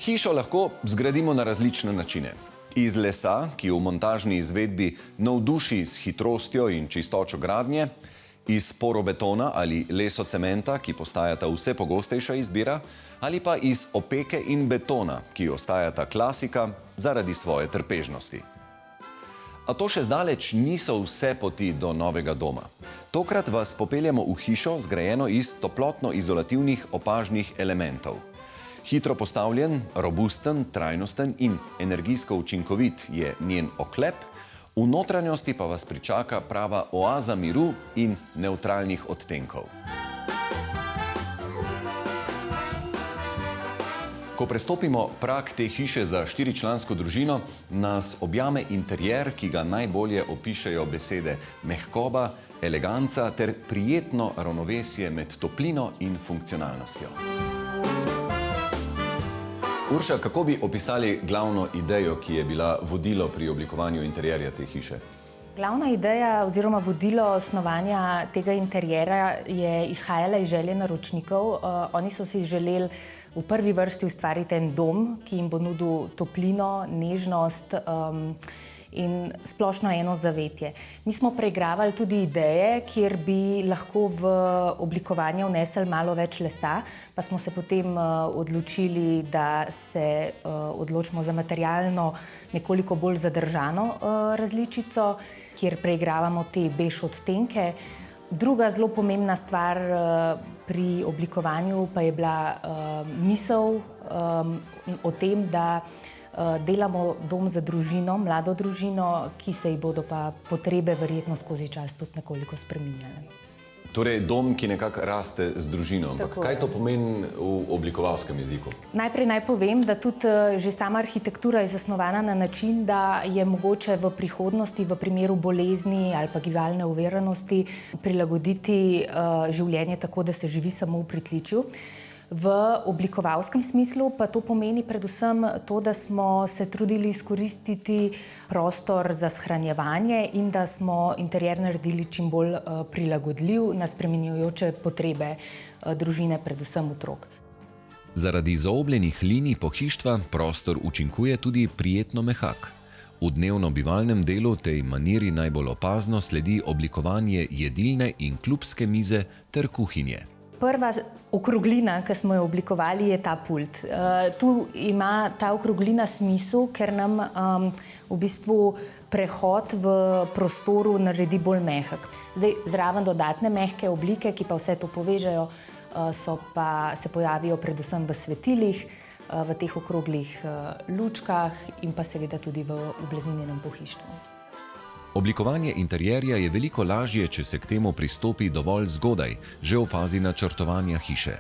Hišo lahko zgradimo na različne načine. Iz lesa, ki v montažni izvedbi navduši s hitrostjo in čistočo gradnje, iz porobetona ali lesocementa, ki postajata vse pogostejša izbira, ali pa iz opeke in betona, ki ostajata klasika zaradi svoje trpežnosti. A to še zdaleč niso vse poti do novega doma. Tokrat vas popeljemo v hišo, zgrajeno iz toplotno-izolativnih opažnih elementov. Hitro postavljen, robusten, trajnosten in energijsko učinkovit je njen oklep, v notranjosti pa vas pričaka prava oaza miru in nevtralnih odtenkov. Ko prestopimo prag te hiše za 4-člansko družino, nas objame interjer, ki ga najbolje opišejo besede mehkoba, eleganca ter prijetno ravnovesje med toplino in funkcionalnostjo. Urša, kako bi opisali glavno idejo, ki je bila vodilo pri oblikovanju interjerja te hiše? Glavna ideja oziroma vodilo snovanja tega interjera je izhajala iz želje naročnikov. Oni so si želeli v prvi vrsti ustvariti en dom, ki jim bo nudil toplino, nežnost in splošno eno zavetje. Mi smo preigravali tudi ideje, kjer bi lahko v oblikovanje vnesli malo več lesa, pa smo se potem odločili, da se odločimo za materialno nekoliko bolj zadržano različico, kjer preigravamo te bež odtenke. Druga zelo pomembna stvar pri oblikovanju pa je bila misel o tem, da delamo dom za družino, mlado družino, ki se ji bodo pa potrebe verjetno skozi čas tudi nekoliko spreminjale. Torej, dom, ki nekako raste z družino. Ampak kaj to pomeni v oblikovalskem jeziku? Najprej naj povem, da tudi že sama arhitektura je zasnovana na način, da je mogoče v prihodnosti v primeru bolezni ali pa gibalne oviranosti prilagoditi življenje tako, da se živi samo v pritličju. V oblikovalskem smislu pa to pomeni predvsem to, da smo se trudili izkoristiti prostor za shranjevanje in da smo interjer naredili čim bolj prilagodljiv na spreminjajoče potrebe družine, predvsem otrok. Zaradi zaobljenih linij pohištva prostor učinkuje tudi prijetno mehak. V dnevno bivalnem delu tej maniri najbolj opazno sledi oblikovanje jedilne in klubske mize ter kuhinje. Prva okroglina, ki smo jo oblikovali, je ta pult. Tu ima ta okroglina smisel, ker nam v bistvu prehod v prostoru naredi bolj mehek. Zdaj, zraven dodatne mehke oblike, ki pa vse to povežejo, se pojavijo predvsem v svetilih, v teh okroglih lučkah in pa seveda tudi v oblazinjenem pohištvu. Oblikovanje interjerja je veliko lažje, če se k temu pristopi dovolj zgodaj, že v fazi načrtovanja hiše.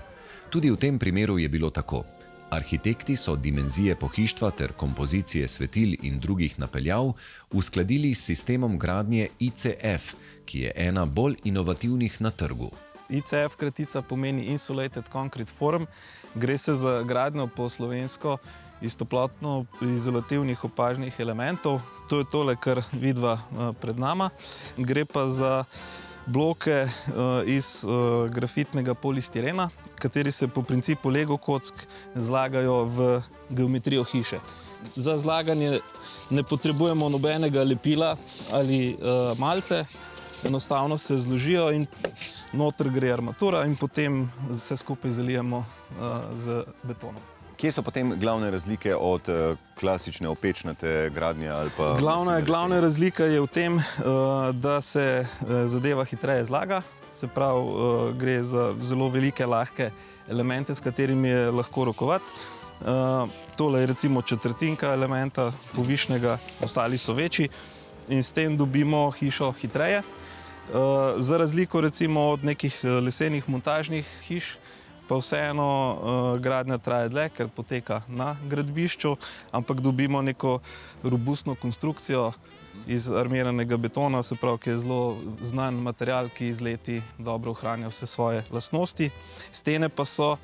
Tudi v tem primeru je bilo tako. Arhitekti so dimenzije pohištva ter kompozicije svetil in drugih napeljav uskladili s sistemom gradnje ICF, ki je ena bolj inovativnih na trgu. ICF kratica pomeni Insulated Concrete Form. Gre se za gradnjo po slovensko iz toplotno-izolativnih opažnih elementov. To je tole, kar vidva pred nama. Gre pa za bloke iz grafitnega polistirena, kateri se po principu Lego kock zlagajo v geometrijo hiše. Za zlaganje ne potrebujemo nobenega lepila ali malte, enostavno se zložijo in noter gre armatura in potem vse skupaj zalijemo z betonom. Kje so potem glavne razlike od klasične opečnate gradnje ali pa... Glavna razlika je v tem, da se zadeva hitreje zlaga, se pravi, gre za zelo velike, lahke elemente, s katerimi je lahko rokovati. Tole je recimo četrtinka elementa povišnega, ostali so večji in s tem dobimo hišo hitreje. Za razliko recimo od nekih lesenih montažnih hiš, pa vseeno gradnja traja dlje, ker poteka na gradbišču, ampak dobimo neko robustno konstrukcijo iz armiranega betona, se pravi, ki je zelo znan material, ki z leti dobro ohranja vse svoje lastnosti. Stene pa so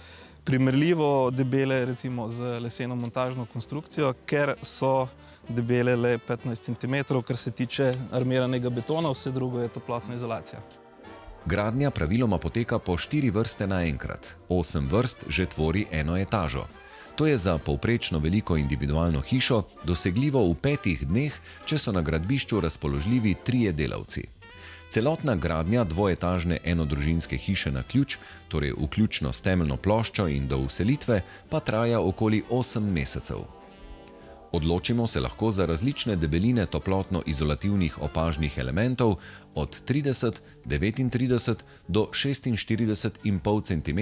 primerljivo debele recimo z leseno montažno konstrukcijo, ker so debele le 15 cm, kar se tiče armiranega betona, vse drugo je toplotna izolacija. Gradnja praviloma poteka po 4 vrste naenkrat. 8 vrst že tvori eno etažo. To je za povprečno veliko individualno hišo dosegljivo v 5 dneh, če so na gradbišču razpoložljivi 3 delavci. Celotna gradnja dvoetažne enodružinske hiše na ključ, torej vključno s temeljno ploščo in do vselitve, pa traja okoli 8 mesecev. Odločimo se lahko za različne debeline toplotno-izolativnih opažnih elementov od 30, 39 do 46,5 cm,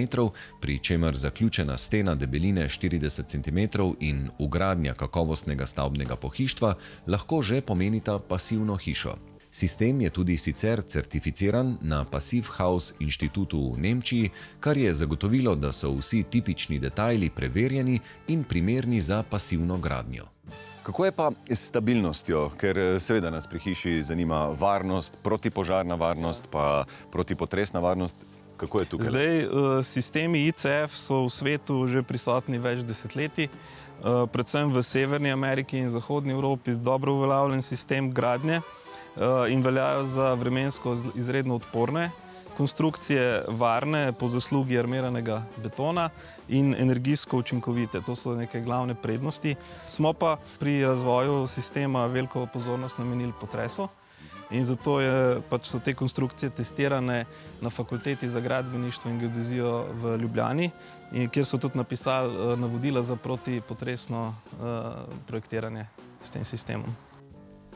pri čemer zaključena stena debeline 40 cm in vgradnja kakovostnega stavbnega pohištva lahko že pomenita pasivno hišo. Sistem je tudi sicer certificiran na Passive House inštitutu v Nemčiji, kar je zagotovilo, da so vsi tipični detajli preverjeni in primerni za pasivno gradnjo. Kako je pa s stabilnostjo? Ker seveda nas pri hiši zanima varnost, protipožarna varnost, pa protipotresna varnost. Kako je tukaj? Zdaj, sistemi ICF so v svetu že prisotni več desetletij, predvsem v Severni Ameriki in Zahodni Evropi dobro uveljavljen sistem gradnje in veljajo za vremensko izredno odporne konstrukcije, varne po zaslugi armiranega betona in energijsko učinkovite. To so neke glavne prednosti. Smo pa pri razvoju sistema veliko pozornost namenili potresu in zato so te konstrukcije testirane na Fakulteti za gradbeništvo in geodezijo v Ljubljani, kjer so tudi napisali navodila za protipotresno projektiranje s tem sistemom.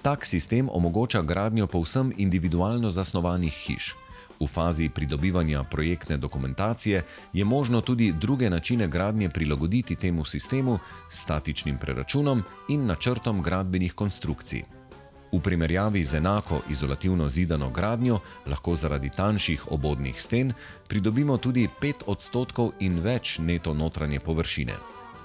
Tak sistem omogoča gradnjo povsem individualno zasnovanih hiš. V fazi pridobivanja projektne dokumentacije je možno tudi druge načine gradnje prilagoditi temu sistemu s statičnim preračunom in načrtom gradbenih konstrukcij. V primerjavi z enako izolativno zidano gradnjo lahko zaradi tanjših obodnih sten pridobimo tudi 5% in več neto notranje površine.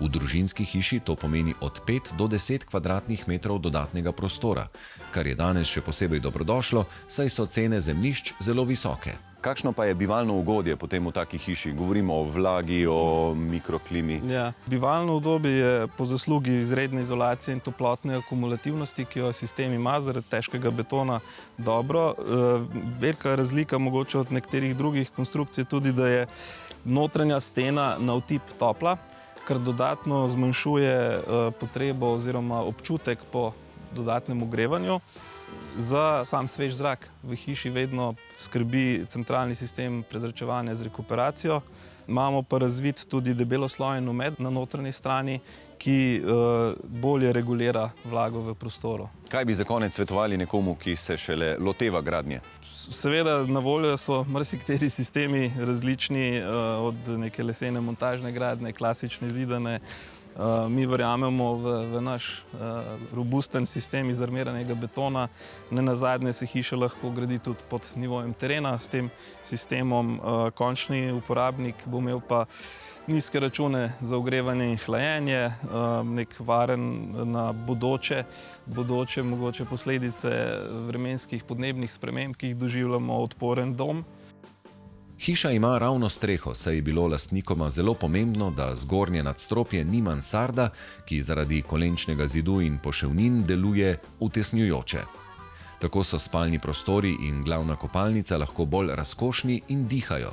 V družinski hiši to pomeni od 5 do 10 kvadratnih metrov dodatnega prostora, kar je danes še posebej dobrodošlo, saj so cene zemljišč zelo visoke. Kakšno pa je bivalno ugodje potem v taki hiši? Govorimo o vlagi, o mikroklimi. Ja, bivalno udobje je po zaslugi izredne izolacije in toplotne akumulativnosti, ki jo sistem ima zaradi težkega betona, dobro. Velika razlika mogoče od nekaterih drugih konstrukcij tudi, da je notranja stena na vtip topla, kar dodatno zmanjšuje potrebo oziroma občutek po dodatnem ogrevanju. Za sam svež zrak v hiši vedno skrbi centralni sistem prezračevanja z rekuperacijo. Imamo pa razvit tudi debeloslojen omet na notranji strani, ki bolje regulira vlago v prostoru. Kaj bi za konec svetovali nekomu, ki se šele loteva gradnje? Seveda na voljo so marsikateri sistemi različni, od neke lesene montažne gradnje, klasične zidane. Mi verjamemo v naš robusten sistem iz armiranega betona. Nenazadnje se hiša lahko gradi tudi pod nivojem terena. S tem sistemom končni uporabnik bo imel pa nizke račune za ogrevanje in hlajenje, nek varen na bodoče mogoče posledice vremenskih podnebnih sprememb, ki jih doživljamo, odporen dom. Hiša ima ravno streho, saj je bilo lastnikoma zelo pomembno, da zgornje nadstropje ni mansarda, ki zaradi kolenčnega zidu in poševnin deluje utesnjujoče. Tako so spalni prostori in glavna kopalnica lahko bolj razkošni in dihajo.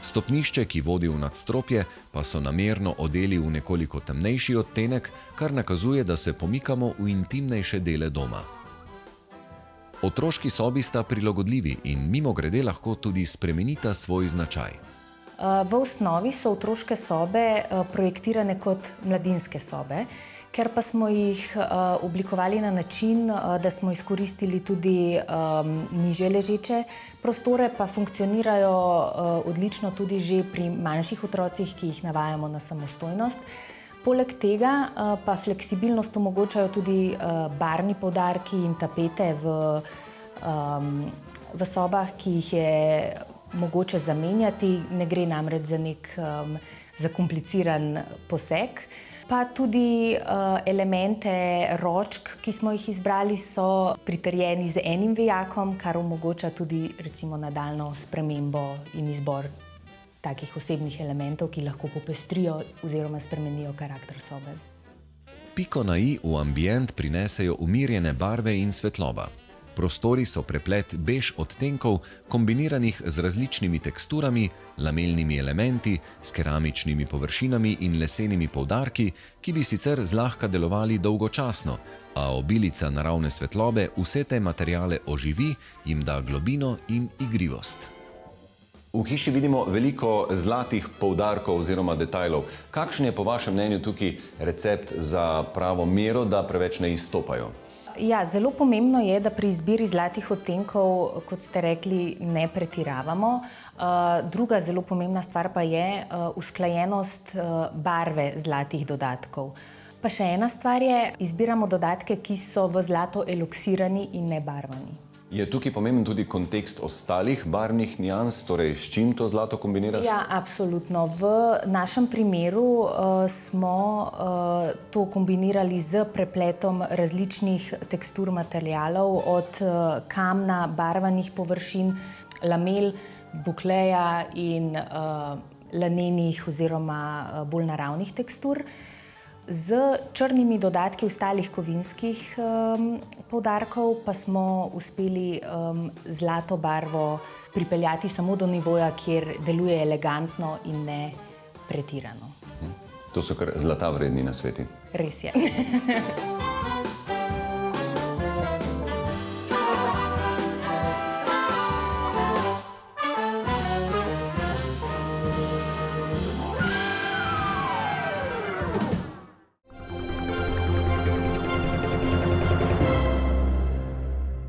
Stopnišče, ki vodi v nadstropje, pa so namerno odeli v nekoliko temnejši odtenek, kar nakazuje, da se pomikamo v intimnejše dele doma. Otroški sobi sta prilagodljivi in mimogrede lahko tudi spremenita svoj značaj. V osnovi so otroške sobe projektirane kot mladinske sobe, ker pa smo jih oblikovali na način, da smo izkoristili tudi nižje ležeče prostore, pa funkcionirajo odlično tudi že pri manjših otrocih, ki jih navajamo na samostojnost. Poleg tega pa fleksibilnost omogočajo tudi barvni poudarki in tapete v sobah, ki jih je mogoče zamenjati. Ne gre namreč za nek zakompliciran poseg. Pa tudi elemente ročk, ki smo jih izbrali, so pritrjeni z enim vejakom, kar omogoča tudi recimo nadaljnjo spremembo in izbor takih osebnih elementov, ki lahko popestrijo oziroma spremenijo karakter sobe. Piko na i v ambient prinesejo umirjene barve in svetloba. Prostori so preplet bež odtenkov, kombiniranih z različnimi teksturami, lamelnimi elementi, s keramičnimi površinami in lesenimi poudarki, ki bi sicer zlahka delovali dolgočasno, a obilica naravne svetlobe vse te materiale oživi, jim da globino in igrivost. V hiši vidimo veliko zlatih poudarkov oziroma detajlov. Kakšen je po vašem mnenju tukaj recept za pravo mero, da preveč ne izstopajo? Ja, zelo pomembno je, da pri izbiri zlatih odtenkov, kot ste rekli, ne pretiravamo. Druga zelo pomembna stvar pa je usklajenost barve zlatih dodatkov. Pa še ena stvar je, izbiramo dodatke, ki so v zlato eloksirani in ne barvani. Je tukaj pomemben tudi kontekst ostalih barvnih nijans, torej s čim to zlato kombiniraš? Ja, absolutno. V našem primeru smo to kombinirali z prepletom različnih tekstur materialov, od kamna, barvanih površin, lamel, bukleja in lanenih oziroma bolj naravnih tekstur. Z črnimi dodatki ostalih kovinskih poudarkov pa smo uspeli zlato barvo pripeljati samo do nivoja, kjer deluje elegantno in ne pretirano. To so kar zlata vredni nasveti. Res je.